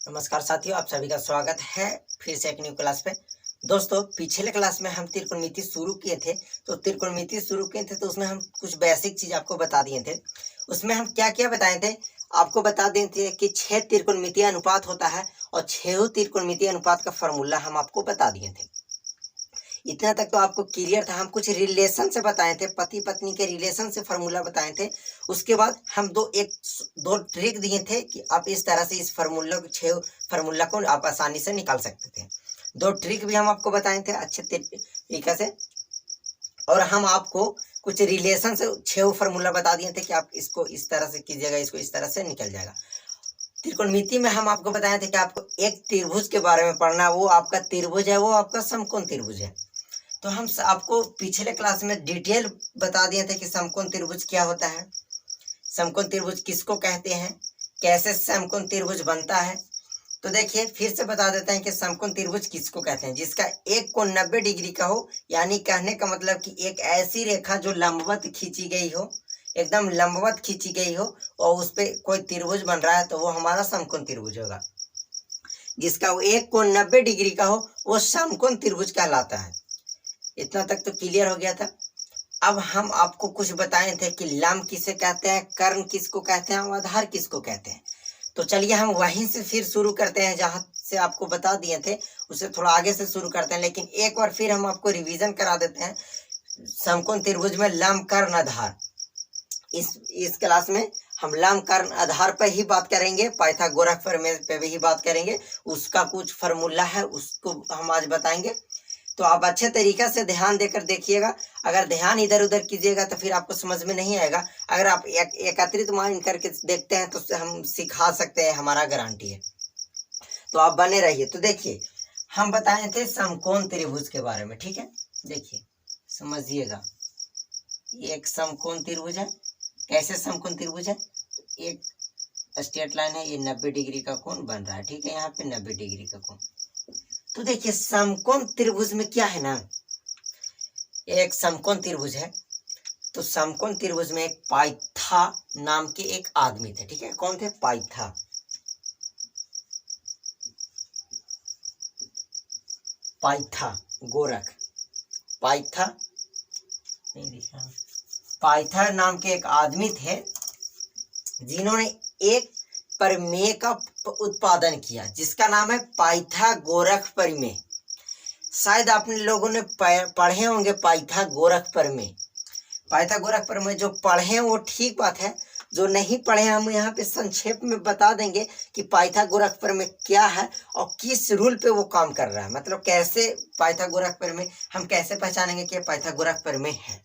नमस्कार साथियों, आप सभी का स्वागत है फिर से एक न्यू क्लास पे। दोस्तों, पिछले क्लास में हम त्रिकोणमिति शुरू किए थे। तो उसमें हम कुछ बेसिक चीज आपको बता दिए थे। उसमें हम क्या क्या बताए थे, आपको बता दिए थे कि 6 त्रिकोणमितीय अनुपात होता है और 6 त्रिकोणमितीय अनुपात का फॉर्मूला हम आपको बता दिए थे। इतना तक तो आपको क्लियर था। हम कुछ रिलेशन से बताए थे, पति पत्नी के रिलेशन से फार्मूला बताए थे। उसके बाद हम दो ट्रिक दिए थे कि आप इस तरह से इस फार्मूला को आप आसानी से निकाल सकते थे। 2 ट्रिक भी हम आपको बताए थे अच्छे तरीके से, और हम आपको कुछ रिलेशन से 6 फार्मूला बता दिए थे कि आप इसको इस तरह से कीजिएगा, इसको इस तरह से निकल जाएगा। त्रिकोणमिति में हम आपको बताए थे कि आपको एक त्रिभुज के बारे में पढ़ना। वो आपका त्रिभुज है, वो आपका समकोण त्रिभुज है। तो हम आपको पिछले क्लास में डिटेल बता दिए थे कि समकोण त्रिभुज क्या होता है, समकोण त्रिभुज किसको कहते हैं, कैसे समकोण त्रिभुज बनता है। तो देखिए, फिर से बता देते हैं कि समकोण त्रिभुज किसको कहते हैं, जिसका एक कोण 90 डिग्री का हो। यानी कहने का मतलब कि एक ऐसी रेखा जो लंबवत खींची गई हो, एकदम लंबवत खींची गई हो, और उस पर कोई त्रिभुज बन रहा है, तो वो हमारा समकोण त्रिभुज होगा। जिसका वो एक कोण 90 डिग्री का हो, वो समकोण त्रिभुज कहलाता है। इतना तक तो क्लियर हो गया था। अब हम आपको कुछ बताए थे कि लंब किसे कहते हैं, कर्ण किसको कहते हैं, आधार किसको कहते हैं। तो चलिए हम वहीं से फिर शुरू करते हैं, जहां से आपको बता दिए थे उसे थोड़ा आगे से शुरू करते हैं। लेकिन एक बार फिर हम आपको रिवीजन करा देते हैं। समकोण त्रिभुज में लंब, कर्ण, आधार, इस क्लास में हम लंब, कर्ण, आधार पर ही बात करेंगे। पाइथागोरस पे भी बात करेंगे। उसका कुछ फार्मूला है, उसको हम आज बताएंगे। तो आप अच्छे तरीके से ध्यान देकर देखिएगा। अगर ध्यान इधर उधर कीजिएगा तो फिर आपको समझ में नहीं आएगा। अगर आप एकत्रित माइंड करके देखते हैं तो हम सिखा सकते हैं, हमारा गारंटी है। तो आप बने रहिए। तो देखिए, हम बताए थे समकोण त्रिभुज के बारे में, ठीक है। देखिए, समझिएगा, एक समकोण त्रिभुज है। कैसे समकोण त्रिभुज है, एक स्ट्रेट लाइन है, ये 90 डिग्री का कोण बन रहा है, ठीक है। यहाँ पे 90 डिग्री का कोण। तो देखिए, समकोण त्रिभुज में क्या है ना, एक समकोण त्रिभुज है। तो समकोण त्रिभुज में एक पाइथा नाम के एक आदमी थे, ठीक है। कौन थे? पाइथा। पाइथा गोरख, पाइथा नहीं दिखा, पाइथा नाम के एक आदमी थे, जिन्होंने एक प्रमेय का उत्पादन किया, जिसका नाम है पाइथागोरस प्रमेय। शायद आपने लोगों ने पढ़े होंगे पाइथागोरस प्रमेय। पाइथागोरस प्रमेय जो पढ़े हैं वो ठीक बात है, जो नहीं पढ़े हम यहाँ पे संक्षेप में बता देंगे कि पाइथागोरस प्रमेय क्या है और किस रूल पे वो काम कर रहा है। मतलब कैसे पाइथागोरस प्रमेय हम कैसे पहचानेंगे कि पाइथागोरस प्रमेय है,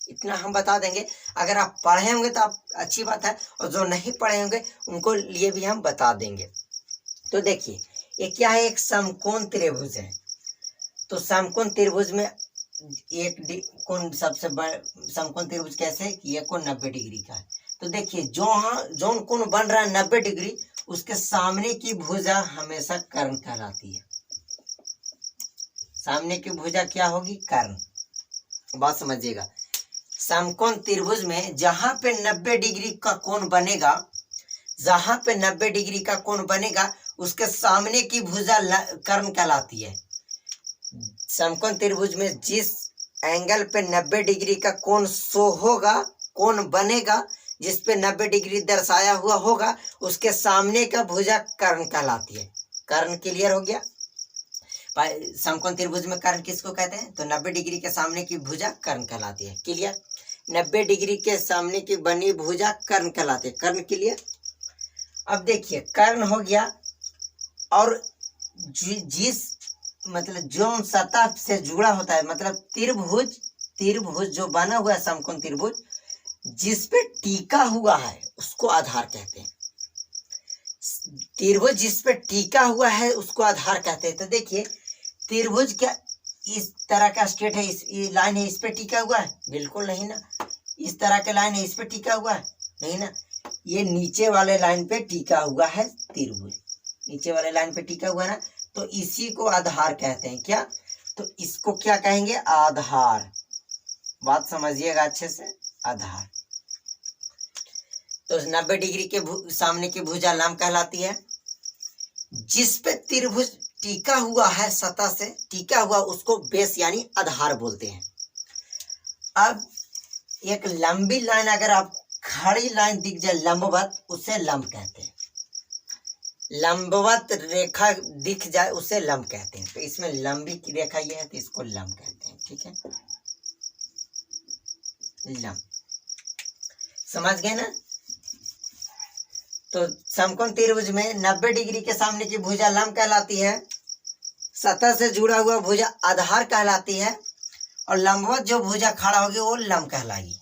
इतना हम बता देंगे। अगर आप पढ़े होंगे तो आप अच्छी बात है, और जो नहीं पढ़े होंगे उनको लिए भी हम बता देंगे। तो देखिए, ये क्या है, एक समकोण त्रिभुज है। तो समकोण त्रिभुज में एक कोण सबसे बड़ा समकोण त्रिभुज कैसे है कि ये कोण 90 डिग्री का है। तो देखिए, जो कोण बन रहा है 90 डिग्री, उसके सामने की भुजा हमेशा कर्ण कहलाती है। सामने की भुजा क्या होगी? कर्ण। बात समझिएगा, समकोण त्रिभुज में जहां पे 90 डिग्री का कोण बनेगा, जहां पे 90 डिग्री का कोण बनेगा, उसके सामने की भुजा कर्ण कहलाती है। समकोण त्रिभुज में जिस एंगल पे 90 डिग्री का कोण शो होगा, कोण बनेगा, जिस पे 90 डिग्री दर्शाया हुआ होगा, उसके सामने का भुजा कर्ण कहलाती है। कर्ण क्लियर हो गया? समकोण त्रिभुज में कर्ण किसको कहते हैं? तो 90 डिग्री के सामने की भुजा कर्ण कहलाती है। क्लियर? 90 डिग्री के सामने की बनी भुजा कर्ण कहलाती है। कर्ण क्लियर? अब देखिए, कर्ण हो गया, और जिस मतलब जो सतह से जुड़ा होता है, मतलब त्रिभुज जो बना हुआ है, समकोण त्रिभुज जिस पे टीका हुआ है उसको आधार कहते हैं। त्रिभुज जिस पे टीका हुआ है उसको आधार कहते हैं। तो देखिए, त्रिभुज क्या इस तरह का स्ट्रेट है, इस लाइन है, इस पे टीका हुआ है? बिल्कुल नहीं ना। इस तरह का लाइन है, इस पे टीका हुआ है? नहीं ना। ये नीचे वाले लाइन पे टीका हुआ है त्रिभुज, नीचे वाले लाइन पे टीका हुआ है ना, तो इसी को आधार कहते हैं। क्या? तो इसको क्या कहेंगे? आधार। बात समझिएगा अच्छे से, आधार। तो 90 डिग्री के सामने की भुजा लंब कहलाती है। जिस पे त्रिभुज टिका हुआ है, सतह से टिका हुआ, उसको बेस यानी आधार बोलते हैं। अब एक लंबी लाइन अगर आप खड़ी लाइन दिख जाए लंबवत, उसे लंब कहते हैं। लंबवत रेखा दिख जाए उसे लंब कहते हैं। तो इसमें लंबी की रेखा ये है तो इसको लंब कहते हैं। ठीक है, लंब, समझ गए ना। तो समकोण त्रिभुज में 90 डिग्री के सामने की भुजा लंब कहलाती है, सतह से जुड़ा हुआ भुजा आधार कहलाती है, और लंबवत जो भुजा खड़ा होगी वो लंब कहलाएगी।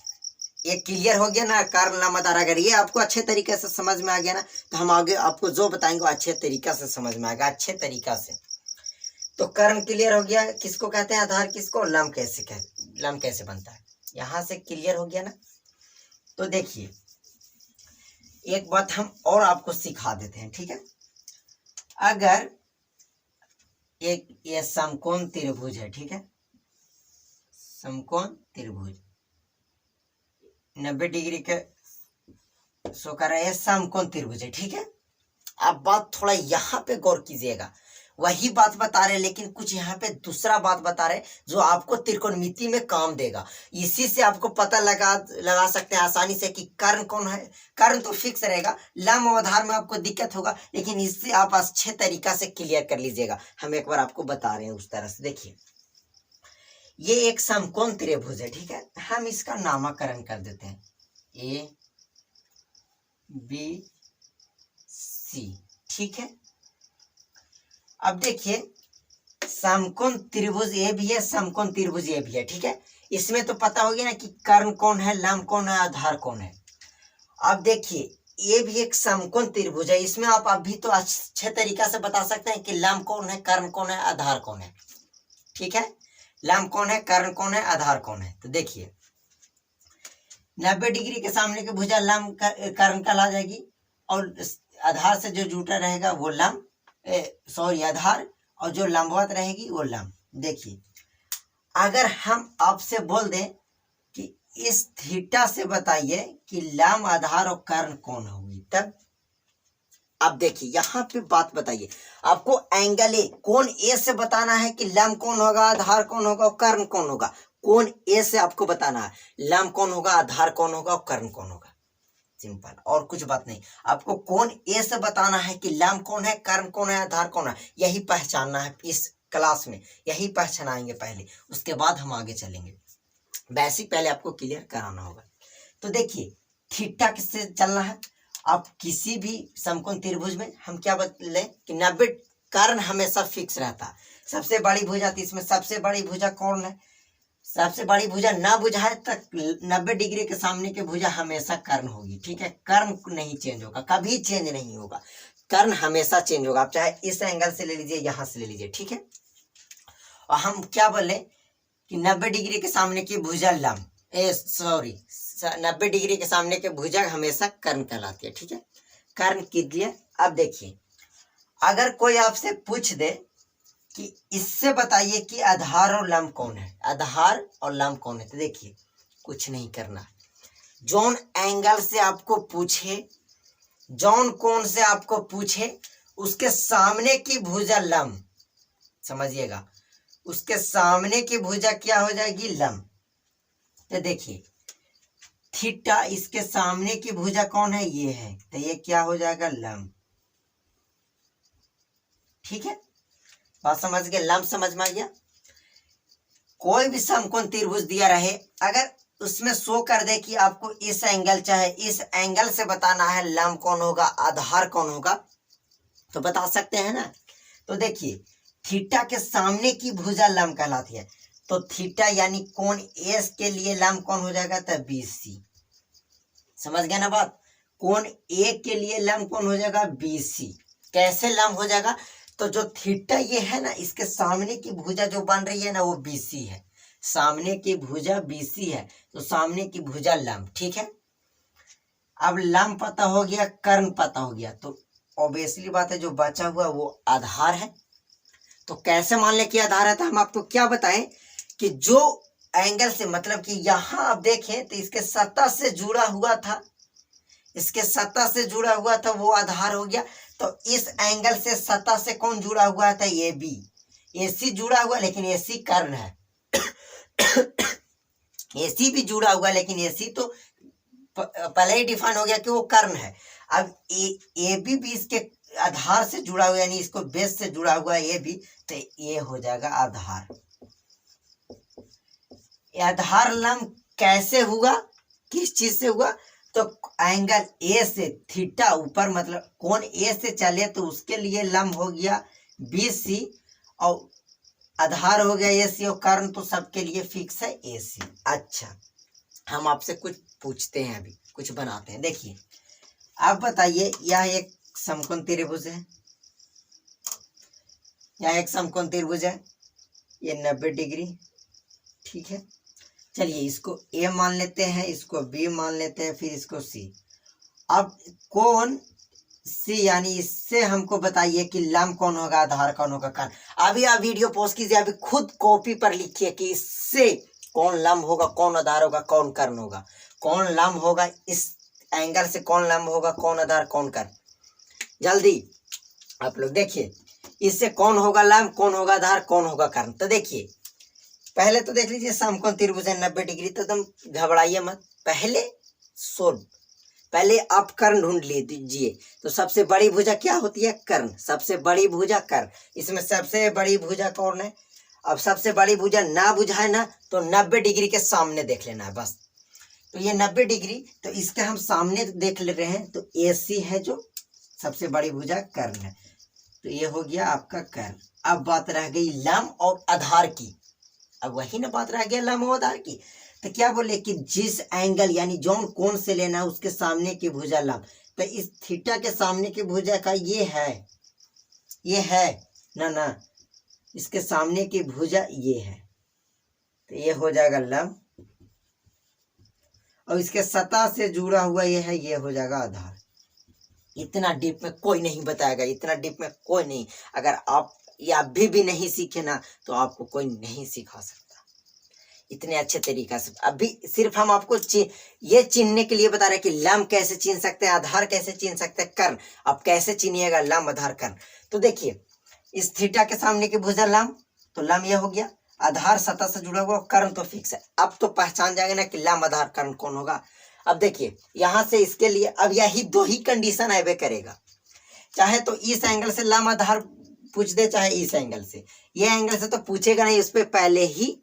ये क्लियर हो गया ना, कारण लंब आधार। अगर ये आपको अच्छे तरीके से समझ में आ गया ना, तो हम आगे आपको जो बताएंगे अच्छे तरीका से समझ में आएगा, अच्छे तरीका से। तो कर्म क्लियर हो गया, किसको कहते हैं आधार, किसको लंब लंब कैसे बनता है, यहां से क्लियर हो गया ना। तो देखिए एक बात हम और आपको सिखा देते हैं। ठीक है, अगर एक ये समकोण त्रिभुज है, ठीक है, समकोण त्रिभुज 90 डिग्री के शो कर रहे हैं, समकोण त्रिभुज है। ठीक है, आप बात थोड़ा यहाँ पे गौर कीजिएगा, वही बात बता रहे लेकिन कुछ यहाँ पे दूसरा बात बता रहे जो आपको त्रिकोणमिति में काम देगा। इसी से आपको पता लगा सकते हैं आसानी से कि कर्ण कौन है। कर्ण तो फिक्स रहेगा, लंब और आधार में आपको दिक्कत होगा, लेकिन इससे आप अच्छे तरीका से क्लियर कर लीजिएगा। हम एक बार आपको बता रहे हैं उस तरह से। देखिए ये एक समकोण त्रिभुज है, ठीक है, हम इसका नामकरण कर देते हैं ए बी सी। ठीक है, अब देखिए समकोण त्रिभुज ये भी है, समकोण त्रिभुज ये भी है। ठीक है, इसमें तो पता हो गया ना कि कर्ण कौन है, लंब कौन है, आधार कौन है। अब देखिए ये भी एक समकोण त्रिभुज है, इसमें आप अभी तो अच्छे तरीका से बता सकते हैं कि लंब कौन है, कर्ण कौन है, आधार कौन है। ठीक है, लंब कौन है, कर्ण कौन है, आधार कौन है। तो देखिए 90 डिग्री के सामने की भुजा लंब कर्ण कहला जाएगी, और आधार से जो जुटा रहेगा वो लंब आधार, और जो लंबवत रहेगी वो लंब। देखिए अगर हम आपसे बोल दें कि इस थीटा से बताइए कि लंब, आधार और कर्ण कौन होगी, तब अब देखिए यहाँ पे बात बताइए, आपको एंगल ए, कोण ए से बताना है कि लंब कौन होगा, आधार कौन होगा और कर्ण कौन होगा। कोण ए से आपको बताना है लंब कौन होगा, आधार कौन होगा और कर्ण कौन होगा। सिंपल, और कुछ बात नहीं। आपको कोण ए से बताना है कि लंब कौन है, कर्ण कौन है, आधार कौन है, यही पहचानना है इस क्लास में, यही पहचानाएंगे पहले, उसके बाद हम आगे चलेंगे। बेसिक पहले आपको क्लियर कराना होगा। तो देखिए थीटा किससे चलना है, आप किसी भी समकोण त्रिभुज में हम क्या बतले कि 90 कर्ण हमेशा फिक्स रहता है। सबसे बड़ी भुजा, तो इसमें सबसे बड़ी भुजा कौन है, सबसे बड़ी भुजा ना बुझाए तक 90 डिग्री के सामने की भुजा हमेशा कर्ण होगी। ठीक है, कर्ण नहीं चेंज होगा, कभी चेंज नहीं होगा, कर्ण हमेशा चेंज होगा। आप चाहे इस एंगल से ले लीजिए, यहां से ले लीजिए। ठीक है, और हम क्या बोले कि 90 डिग्री के सामने की भुजा लंब, 90 डिग्री के सामने की भुजा हमेशा कर्ण कहलाती है। ठीक है, कर्ण कीजिए। अब देखिए अगर कोई आपसे पूछ दे कि इससे बताइए कि आधार और लंब कौन है, आधार और लंब कौन है, तो देखिए कुछ नहीं करना, जौन एंगल से आपको पूछे, जौन कोण से आपको पूछे, उसके सामने की भुजा लंब, समझिएगा, उसके सामने की भुजा क्या हो जाएगी, लंब। तो देखिए थीटा, इसके सामने की भुजा कौन है, ये है, तो ये क्या हो जाएगा, लंब। ठीक है, बात समझ गए, लंब समझ में आ गया। कोई भी समकोण त्रिभुज दिया रहे, अगर उसमें शो कर दे कि आपको इस एंगल, चाहे इस एंगल से बताना है लंब कौन होगा, आधार कौन होगा, तो बता सकते हैं ना। तो देखिए थीटा के सामने की भुजा लंब कहलाती है, तो थीटा यानी कोण ए के लिए लंब कौन हो जाएगा, तब BC। समझ गया ना बात, कोण ए के लिए लंब कौन हो जाएगा, BC। कैसे लंब हो जाएगा, तो जो थीटा ये है ना, इसके सामने की भुजा जो बन रही है ना, वो BC है, सामने की भुजा BC है, तो सामने की भुजा लंब। ठीक है, अब लंब पता हो गया, कर्ण पता हो गया, तो ऑब्वियसली बात है जो बचा हुआ वो आधार है। तो कैसे मान ले कि आधार है, तो हम आपको क्या बताएं कि जो एंगल से, मतलब कि यहां आप देखें तो इसके सतह से जुड़ा हुआ था, इसके सतह से जुड़ा हुआ था वो आधार हो गया। तो इस एंगल से सतह से कौन जुड़ा हुआ था? A B. AC जुड़ा हुआ लेकिन AC कर्ण है। AC भी जुड़ा हुआ लेकिन AC तो पहले ही डिफाइन हो गया कि वो कर्ण है। अब AB भी इसके आधार से जुड़ा हुआ, यानी इसको बेस से जुड़ा हुआ ए भी, तो ये हो जाएगा आधार। आधार लंब कैसे हुआ, किस चीज से हुआ? तो एंगल ए से थीटा ऊपर, मतलब कोण ए से चले तो उसके लिए लंब हो गया BC और आधार हो गया AC और कर्ण तो सबके लिए फिक्स है AC। अच्छा, हम आपसे कुछ पूछते हैं, अभी कुछ बनाते हैं। देखिए आप बताइए, यह एक समकोण त्रिभुज है, यह एक समकोण त्रिभुज है, ये 90 डिग्री, ठीक है। चलिए इसको A मान लेते हैं, इसको B मान लेते हैं, फिर इसको C। अब कोण C यानी इससे हमको बताइए कि लंब कौन होगा, आधार कौन होगा, कर्ण। अभी आप वीडियो पॉज कीजिए, अभी खुद कॉपी पर लिखिए कि इससे कौन लंब होगा, कौन आधार होगा, कौन कर्ण होगा। कौन लंब होगा, इस एंगल से कौन लंब होगा, कौन आधार, कौन कर्ण। जल्दी आप लोग देखिए, इससे कौन होगा लंब, कौन होगा आधार, कौन होगा कर्ण। तो देखिए पहले तो देख लीजिए समकोण त्रिभुज है 90 डिग्री, तो एकदम घबराइए मत। पहले आप कर्ण ढूंढ लीजिए। तो सबसे बड़ी भुजा क्या होती है? कर्ण। सबसे बड़ी भुजा कर्ण। इसमें सबसे बड़ी भुजा कौन है? अब सबसे बड़ी भुजा ना बुझाए ना तो 90 डिग्री के सामने देख लेना है बस। तो ये 90 डिग्री, तो इसके हम सामने देख ले रहे हैं, तो AC है जो सबसे बड़ी भुजा कर्ण है। तो ये हो गया आपका कर्ण। अब बात रह गई लंब और आधार की। अब वही ना बात रह गया लंब और आधार की। तो क्या बोले कि जिस एंगल यानी जौन कोण से लेना है उसके सामने की भुजा लंब। तो इस थीटा के सामने की भुजा का ये है ना, इसके सामने की भुजा ये है, तो ये हो जाएगा लंब। और इसके सतह से जुड़ा हुआ ये है, ये हो जाएगा आधार। इतना डीप में कोई नहीं बताएगा, इतना डीप में कोई नहीं। अगर आप ये अभी भी नहीं सीखे ना तो आपको कोई नहीं सिखा सकता इतने अच्छे तरीका से। अभी सिर्फ हम आपको ये चिन्हने के लिए बता रहे हैं कि लंब कैसे चिन्ह सकते हैं, आधार कैसे चिन्ह सकते हैं, कर्ण आप कैसे चिन्हिएगा, लंब आधार कर्ण। तो देखिए इस थीटा के सामने की भुजा लंब, तो लंब यह हो गया, आधार सतह से जुड़ा हुआ, कर्ण तो फिक्स है। अब तो पहचान जाएगा ना कि लंब आधार कर्ण कौन होगा। अब देखिए यहां से इसके लिए अब यही दो ही कंडीशन आवे करेगा, चाहे तो इस एंगल से लंब आधार पूछ दे, चाहे इस एंगल से। ये एंगल से तो पूछेगा नहीं, उस पर पहले ही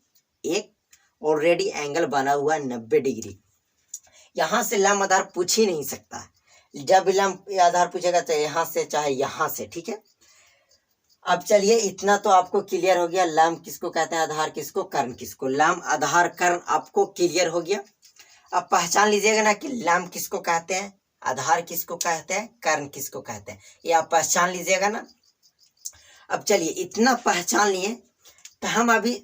एक ऑलरेडी एंगल बना हुआ है 90 डिग्री। यहां से लंब आधार पूछ ही नहीं सकता। जब लंब आधार पूछेगा चाहे यहां से चाहे यहां से, ठीक है। अब चलिए इतना तो आपको क्लियर हो गया, लंब किसको कहते हैं, आधार किसको, कर्ण किसको। लंब आधार कर्ण आपको क्लियर हो गया। अब पहचान लीजिएगा ना कि लंब किसको कहते हैं, आधार किसको कहते हैं, कर्ण किसको कहते हैं, ये आप पहचान लीजिएगा ना। अब चलिए इतना पहचान लिए, तो हम अभी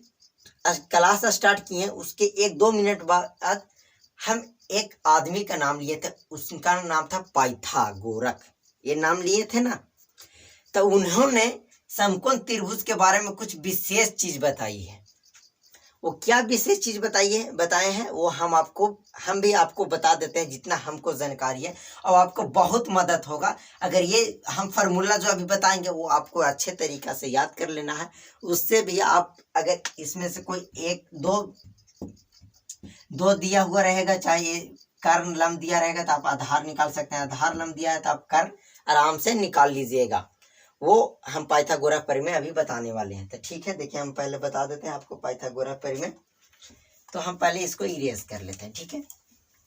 क्लास स्टार्ट किए, उसके 1-2 मिनट बाद हम एक आदमी का नाम लिए थे, उसका नाम था पाइथागोरस। ये नाम लिए थे ना, तो उन्होंने समकोण त्रिभुज के बारे में कुछ विशेष चीज बताई है। वो क्या विशेष चीज बताए हैं वो हम भी आपको बता देते हैं जितना हमको जानकारी है, और आपको बहुत मदद होगा अगर ये हम फार्मूला जो अभी बताएंगे वो आपको अच्छे तरीका से याद कर लेना है। उससे भी आप अगर इसमें से कोई 1-2 दिया हुआ रहेगा, चाहे कर्ण लंब दिया रहेगा तो आप आधार निकाल सकते हैं, आधार लंब दिया है तो आप कर्ण आराम से निकाल लीजिएगा। वो हम पाइथागोरस परिमेय अभी बताने वाले हैं। तो ठीक है, देखिए हम पहले बता देते हैं आपको पाइथागोरस परिमेय। तो हम पहले इसको इरेज कर लेते हैं, ठीक है,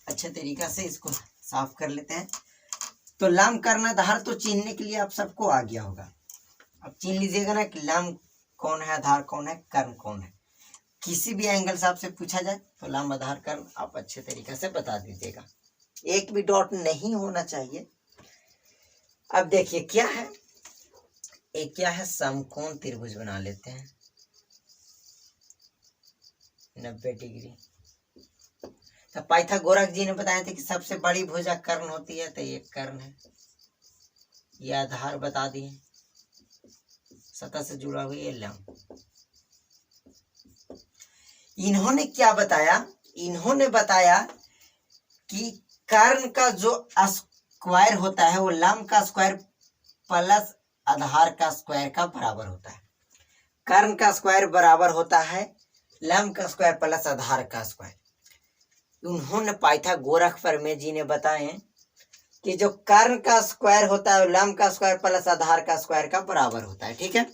अच्छे तरीका से इसको साफ कर लेते हैं। तो लंब कर्ण आधार तो चिन्हने के लिए आप सबको आ गया होगा। अब चिन्ह लीजिएगा ना कि लंब कौन है, आधार कौन है, कर्ण कौन है। किसी भी एंगल से आपसे पूछा जाए तो लंब आधार कर्ण आप अच्छे तरीके से बता दीजिएगा, एक भी डॉट नहीं होना चाहिए। अब देखिए क्या है, एक क्या है, समकोण त्रिभुज बना लेते हैं 90 डिग्री। तो पाइथागोरस जी ने बताया था कि सबसे बड़ी भुजा कर्ण होती है, तो ये कर्ण है, ये आधार बता दिए, सतह से जुड़ा हुआ ये लंब। इन्होंने क्या बताया, इन्होंने बताया कि कर्ण का जो स्क्वायर होता है वो लंब का स्क्वायर प्लस आधार का स्क्वायर का बराबर होता है। कर्ण का स्क्वायर बराबर होता है लंब का स्क्वायर प्लस आधार का स्क्वायर। उन्होंने पाइथागोरस प्रमेय जी ने बताए कि जो कर्ण का स्क्वायर होता है लंब का स्क्वायर प्लस आधार का स्क्वायर का बराबर होता है। ठीक है,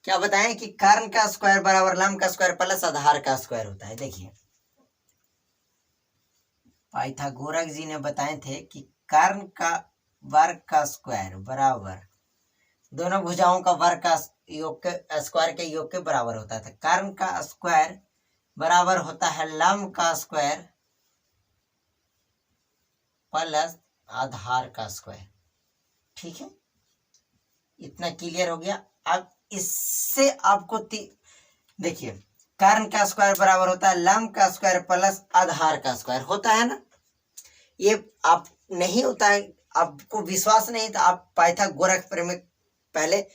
क्या बताएं कि कर्ण का स्क्वायर बराबर लंब का स्क्वायर प्लस आधार का स्क्वायर होता है। देखिए पाइथागोरस जी ने बताए थे कि कर्ण का वर्ग का स्क्वायर बराबर दोनों भुजाओं का वर्ग का योग के स्क्वायर के योग के बराबर होता था। कर्ण का स्क्वायर बराबर होता है लंब का स्क्वायर प्लस आधार का स्क्वायर। ठीक है, इतना क्लियर हो गया। अब इससे आपको देखिए कर्ण का स्क्वायर बराबर होता है लंब का स्क्वायर प्लस आधार का स्क्वायर होता है ना। ये आप नहीं होता है, आपको विश्वास नहीं तो आप पाइथागोरस प्रमेय पहले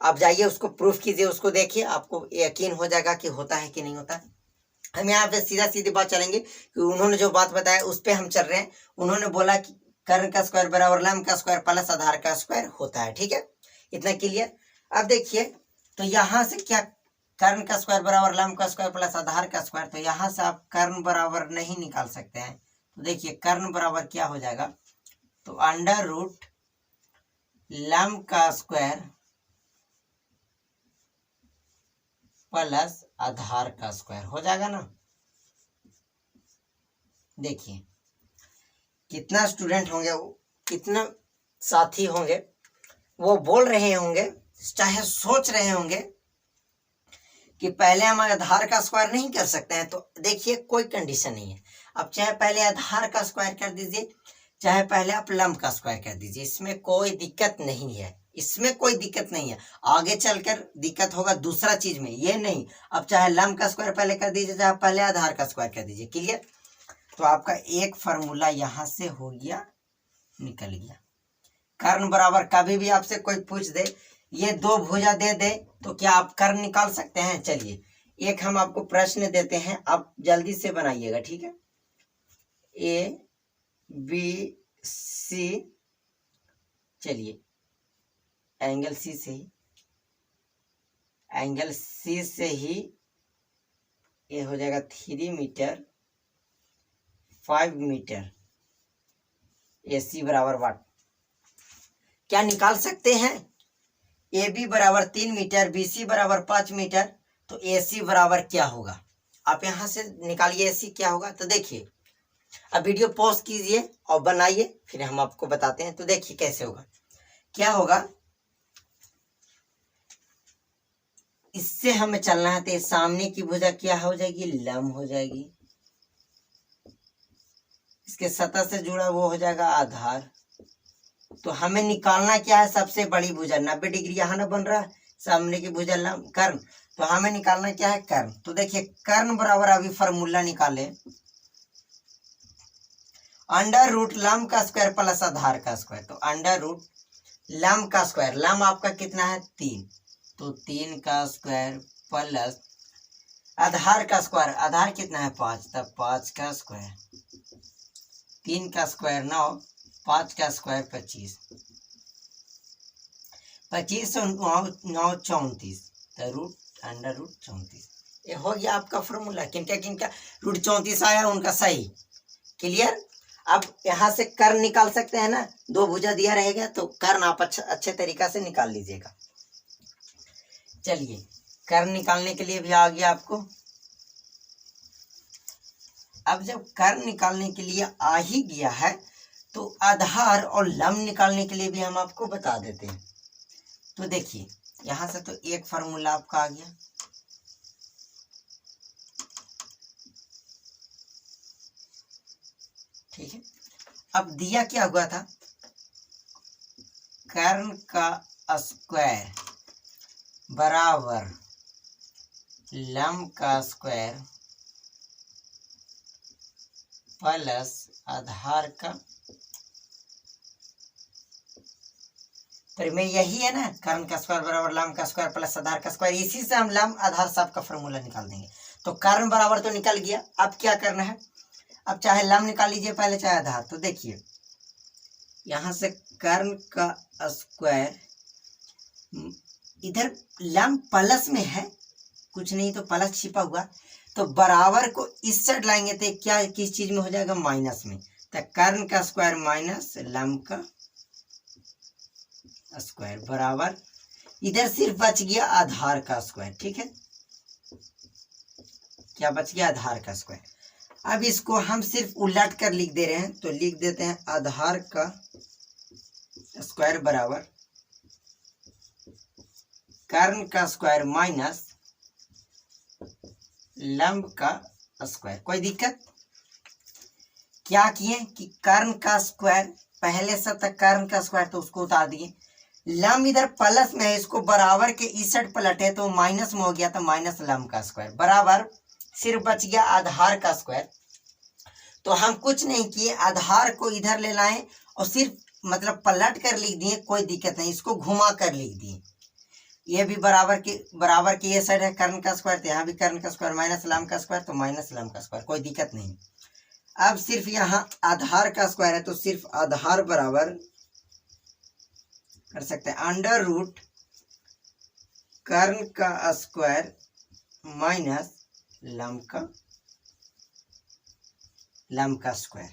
आप जाइए उसको प्रूफ कीजिए, उसको देखिए, आपको यकीन हो जाएगा कि होता है कि नहीं होता। हम यहाँ पे सीधा सीधी बात चलेंगे कि उन्होंने जो बात बताया उस पे हम चल रहे हैं। उन्होंने बोला कि कर्ण का स्क्वायर बराबर लंब का स्क्वायर प्लस आधार का स्क्वायर होता है। ठीक है, इतना क्लियर। अब देखिए तो यहाँ से क्या कर्ण का स्क्वायर बराबर लंब का स्क्वायर प्लस आधार का स्क्वायर, तो यहाँ से आप कर्ण बराबर नहीं निकाल सकते हैं। तो देखिए कर्ण बराबर क्या हो जाएगा, तो अंडर रूट लंब का स्क्वायर प्लस आधार का स्क्वायर हो जाएगा ना। देखिए कितना स्टूडेंट होंगे, कितना साथी होंगे, वो बोल रहे होंगे चाहे सोच रहे होंगे कि पहले हम आधार का स्क्वायर नहीं कर सकते हैं। तो देखिए कोई कंडीशन नहीं है, अब चाहे पहले आधार का स्क्वायर कर दीजिए चाहे पहले आप लंब का स्क्वायर कर दीजिए, इसमें कोई दिक्कत नहीं है, इसमें कोई दिक्कत नहीं है। आगे चलकर दिक्कत होगा दूसरा चीज में, ये नहीं। अब चाहे लंब का स्क्वायर पहले कर दीजिए चाहे पहले आधार का स्क्वायर कर दीजिए। क्लियर, तो आपका एक फार्मूला यहां से हो गया, निकल गया। कर्ण बराबर कभी भी आपसे कोई पूछ दे ये दो भुजा दे दे तो क्या आप कर्ण निकाल सकते हैं। चलिए एक हम आपको प्रश्न देते हैं, आप जल्दी से बनाइएगा। ठीक है, ए बी सी, चलिए एंगल सी से ही, एंगल सी से ही ये हो जाएगा 3 मीटर 5 मीटर, ए सी बराबर वाट। क्या निकाल सकते हैं, ए बी बराबर 3 मीटर, बी सी बराबर 5 मीटर, तो ए सी बराबर क्या होगा। आप यहां से निकालिए ए सी क्या होगा। तो देखिए अब वीडियो पॉज कीजिए और बनाइए, फिर हम आपको बताते हैं। तो देखिए कैसे होगा, क्या होगा, इससे हमें चलना है तो सामने की भुजा क्या हो जाएगी, लंब हो जाएगी। इसके सतह से जुड़ा वो हो जाएगा आधार। तो हमें निकालना क्या है, सबसे बड़ी भुजा 90 डिग्री यहाँ ना बन रहा है, सामने की भुजा लंब कर्ण, तो हमें निकालना क्या है कर्ण। तो देखिए कर्ण बराबर अभी फॉर्मूला निकाले, अंडर रूट लंब का स्क्वायर प्लस आधार का स्क्वायर। तो अंडर रूट लंब का स्क्वायर, लंब आपका कितना है 3, तो 3 का स्क्वायर प्लस आधार का स्क्वायर, आधार कितना है 5, तब 5 का स्क्वायर, 3 का स्क्वायर 9, 5 का स्क्वायर 25, 25 और 9 34, तो रूट अंडर रूट 34। ये हो गया आपका फॉर्मूला। किनका रूट 34 आया उनका सही। क्लियर, अब यहाँ से कर्ण निकाल सकते हैं ना, दो भुजा दिया रहेगा तो कर्ण आप अच्छे तरीका से निकाल लीजिएगा। चलिए कर्ण निकालने के लिए भी आ गया आपको। अब जब कर्ण निकालने के लिए आ ही गया है तो आधार और लंब निकालने के लिए भी हम आपको बता देते हैं। तो देखिए यहां से तो एक फार्मूला आपका आ गया, ठीक है। अब दिया क्या हुआ था, कर्ण का स्क्वायर बराबर लंब का स्क्वायर प्लस आधार का, प्रमेय यही है ना, कर्ण का स्क्वायर बराबर लंब का स्क्वायर प्लस आधार का स्क्वायर। इसी से हम लंब आधार सब का फॉर्मूला निकाल देंगे। तो कर्ण बराबर तो निकल गया। अब क्या करना है, अब चाहे लम निकाल लीजिए पहले, चाहे आधार। तो देखिए यहाँ से कर्ण का स्क्वायर, इधर लम प्लस में है, कुछ नहीं तो प्लस छिपा हुआ, तो बराबर को इस साइड लाएंगे तो क्या किस चीज में हो जाएगा, माइनस में। तो कर्ण का स्क्वायर माइनस लम का स्क्वायर बराबर, इधर सिर्फ बच गया आधार का स्क्वायर। ठीक है, क्या बच गया, आधार का स्क्वायर। अब इसको हम सिर्फ उलट कर लिख दे रहे हैं, तो लिख देते हैं आधार का स्क्वायर बराबर कर्ण का स्क्वायर माइनस लंब का स्क्वायर। कोई दिक्कत? क्या किए कि कर्ण का स्क्वायर पहले से तक कर्ण का स्क्वायर, तो उसको उतार दिए। लंब इधर प्लस में है, इसको बराबर के इस साइड पलटे तो माइनस में हो गया, तो माइनस लंब का स्क्वायर बराबर सिर्फ बच गया आधार का स्क्वायर। तो हम कुछ नहीं किए, आधार को इधर ले लाए और सिर्फ मतलब पलट कर लिख दिए, कोई दिक्कत नहीं, इसको घुमा कर लिख दिए। ये भी बराबर के ये साइड है कर्ण का स्क्वायर, तो यहाँ भी कर्ण का स्क्वायर माइनस लंब का स्क्वायर, तो माइनस लंब का स्क्वायर, कोई दिक्कत नहीं। अब सिर्फ यहाँ आधार का स्क्वायर है, तो सिर्फ आधार बराबर कर सकते हैं अंडर रूट कर्ण का स्क्वायर माइनस लंब का स्क्वायर।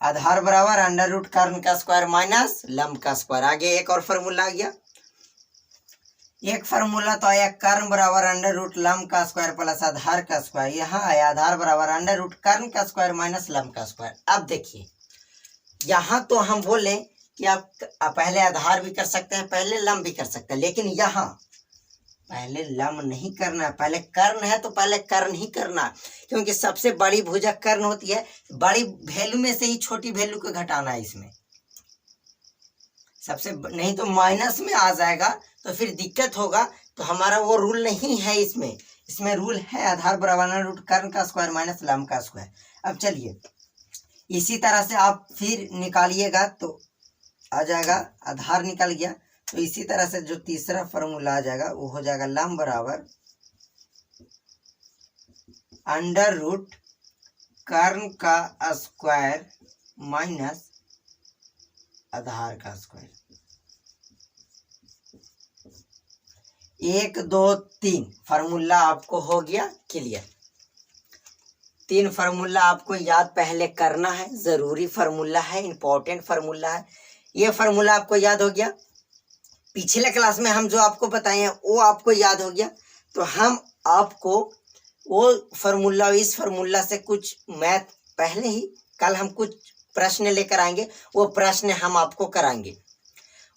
आधार बराबर अंडर रूट कर्ण का स्क्वायर माइनस लंब का स्क्वायर। आगे एक और फॉर्मूला आ गया, एक फार्मूला तो आया कर्ण बराबर अंडर रूट लंब का स्क्वायर प्लस आधार का स्क्वायर। यहाँ आया आधार बराबर अंडर रूट कर्ण का स्क्वायर माइनस लंब का स्क्वायर। अब देखिए यहाँ तो हम बोले कि आप पहले आधार भी कर सकते हैं, पहले लंब भी कर सकते हैं, लेकिन यहाँ पहले लंब नहीं करना है, पहले कर्ण है तो पहले कर्ण ही करना, क्योंकि सबसे बड़ी भुजा कर्ण होती है। बड़ी वैल्यू में से ही छोटी वैल्यू को घटाना है इसमें, सबसे नहीं तो माइनस में आ जाएगा तो फिर दिक्कत होगा। तो हमारा वो रूल नहीं है इसमें रूल है आधार बराबर रूट कर्ण का स्क्वायर माइनस लंब का स्क्वायर। अब चलिए इसी तरह से आप फिर निकालिएगा तो आ जाएगा, आधार निकल गया, तो इसी तरह से जो तीसरा फॉर्मूला आ जाएगा वो हो जाएगा लंब बराबर अंडर रूट कर्ण का स्क्वायर माइनस आधार का स्क्वायर। 1 2 3 फार्मूला आपको हो गया क्लियर। 3 फार्मूला आपको याद पहले करना है, जरूरी फार्मूला है, इंपॉर्टेंट फार्मूला है। ये फार्मूला आपको याद हो गया, पिछले क्लास में हम जो आपको बताए हैं वो आपको याद हो गया। तो हम आपको वो फार्मूला, इस फार्मूला से कुछ मैथ पहले ही कल हम कुछ प्रश्न लेकर आएंगे, वो प्रश्न हम आपको कराएंगे।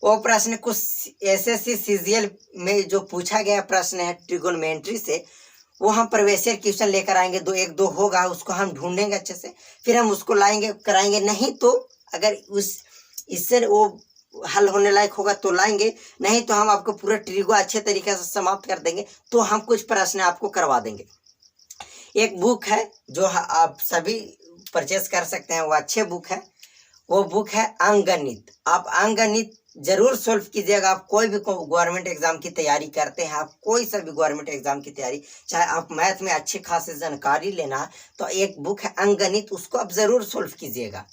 वो प्रश्न कुछ एसएससी सीजीएल में जो पूछा गया प्रश्न है ट्रिगोनोमेट्री से, वो हम प्रीवियस क्वेश्चन लेकर आएंगे। 1 2 होगा, उसको हम ढूंढेंगे अच्छे से, फिर हम उसको लाएंगे कराएंगे। नहीं तो अगर इससे वो हल होने लायक होगा तो लाएंगे, नहीं तो हम आपको पूरा ट्रिगो अच्छे तरीके से समाप्त कर देंगे। तो हम कुछ प्रश्न आपको करवा देंगे। एक बुक है जो आप सभी परचेस कर सकते हैं, वो अच्छे बुक है, वो बुक है अंकगणित। आप अंकगणित जरूर सोल्व कीजिएगा। आप कोई भी गवर्नमेंट एग्जाम की तैयारी करते हैं, आप कोई सा भी गवर्नमेंट एग्जाम की तैयारी, चाहे आप मैथ में अच्छी खासी जानकारी लेना है, तो एक बुक है अंकगणित, उसको आप जरूर सोल्व कीजिएगा।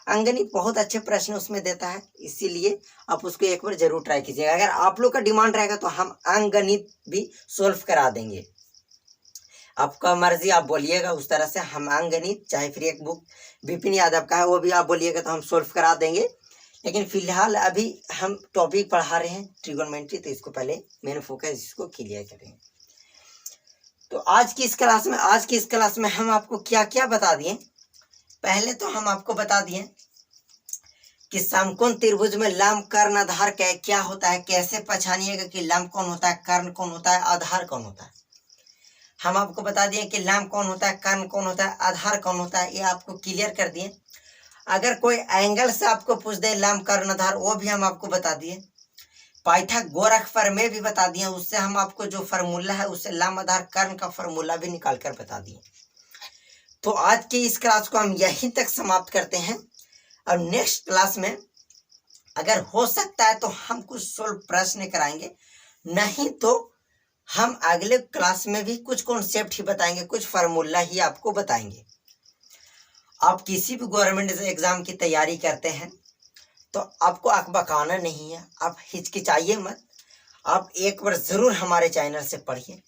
अंकगणित बहुत अच्छे प्रश्न उसमें देता है, इसीलिए आप उसको एक बार जरूर ट्राई कीजिएगा। अगर आप लोग का डिमांड रहेगा तो हम अंकगणित भी सोल्व करा देंगे, आपका मर्जी, आप बोलिएगा उस तरह से हम अंकगणित, चाहे फिर एक बुक विपिन यादव का है वो भी आप बोलिएगा तो हम सोल्व करा देंगे। लेकिन फिलहाल अभी हम टॉपिक पढ़ा रहे हैं ट्रिगोनोमेट्री, तो इसको पहले मेन फोकस इसको क्लियर करेंगे। तो आज की इस क्लास में हम आपको क्या क्या बता दिए। पहले तो हम आपको बता दिए कि समकोण त्रिभुज में लंब कर्ण आधार क्या होता है, कैसे पहचानिएगा कि लंब कौन होता है, कर्ण कौन होता है, आधार कौन होता है। हम आपको बता दिए कि लंब कौन होता है, कर्ण कौन होता है, आधार कौन होता है, ये आपको क्लियर कर दिए। अगर कोई एंगल से आपको पूछ दे लंब कर्ण आधार, वो भी हम आपको बता दिए। पाइथागोरस में भी बता दिए, उससे हम आपको जो फार्मूला है उससे लंब आधार कर्ण का फार्मूला भी निकाल कर बता दिए। तो आज की इस क्लास को हम यहीं तक समाप्त करते हैं, और नेक्स्ट क्लास में अगर हो सकता है तो हम कुछ सोल्व प्रश्न कराएंगे, नहीं तो हम अगले क्लास में भी कुछ कॉन्सेप्ट ही बताएंगे, कुछ फार्मूला ही आपको बताएंगे। आप किसी भी गवर्नमेंट एग्जाम की तैयारी करते हैं तो आपको अकबकाना नहीं है, आप हिचकिचाइए मत। आप एक बार ज़रूर हमारे चैनल से पढ़िए।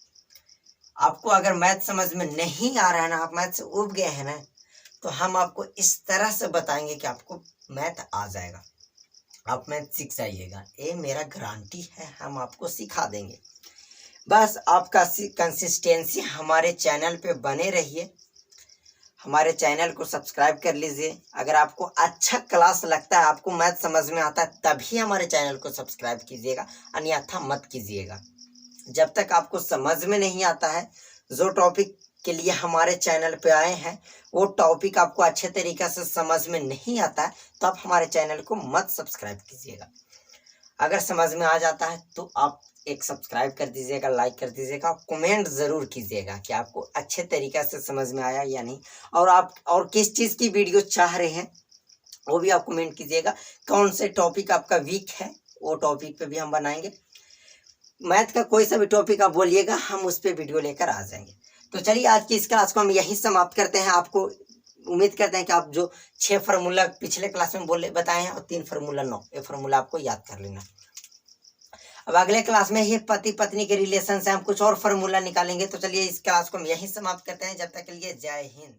आपको अगर मैथ समझ में नहीं आ रहा है ना, आप मैथ से उब गए हैं ना, तो हम आपको इस तरह से बताएंगे कि आपको मैथ आ जाएगा, आप मैथ सीख जाइएगा। ये मेरा गारंटी है, हम आपको सिखा देंगे। बस आपका कंसिस्टेंसी हमारे चैनल पे बने रहिए, हमारे चैनल को सब्सक्राइब कर लीजिए। अगर आपको अच्छा क्लास लगता है, आपको मैथ समझ में आता है, तभी हमारे चैनल को सब्सक्राइब कीजिएगा, अन्यथा मत कीजिएगा। जब तक आपको समझ में नहीं आता है, जो टॉपिक के लिए हमारे चैनल पे आए हैं वो टॉपिक आपको अच्छे तरीक़े से समझ में नहीं आता है, तो आप हमारे चैनल को मत सब्सक्राइब कीजिएगा। अगर समझ में आ जाता है तो आप एक सब्सक्राइब कर दीजिएगा, लाइक कर दीजिएगा, कमेंट ज़रूर कीजिएगा कि आपको अच्छे तरीक़े से समझ में आया या नहीं, और आप और किस चीज़ की वीडियो चाह रहे हैं वो भी आप कमेंट कीजिएगा। कौन से टॉपिक आपका वीक है वो टॉपिक पे भी हम बनाएंगे। मैथ का कोई सा भी टॉपिक आप बोलिएगा, हम उस पर वीडियो लेकर आ जाएंगे। तो चलिए आज की इस क्लास को हम यहीं समाप्त करते हैं। आपको उम्मीद करते हैं कि आप जो 6 फार्मूला पिछले क्लास में बताए हैं और 3 फार्मूला 9, ये फार्मूला आपको याद कर लेना। अब अगले क्लास में ही पति पत्नी के रिलेशन से हम कुछ और फार्मूला निकालेंगे। तो चलिए इस क्लास को हम यहीं समाप्त करते हैं। जब तक के लिए जय हिंद।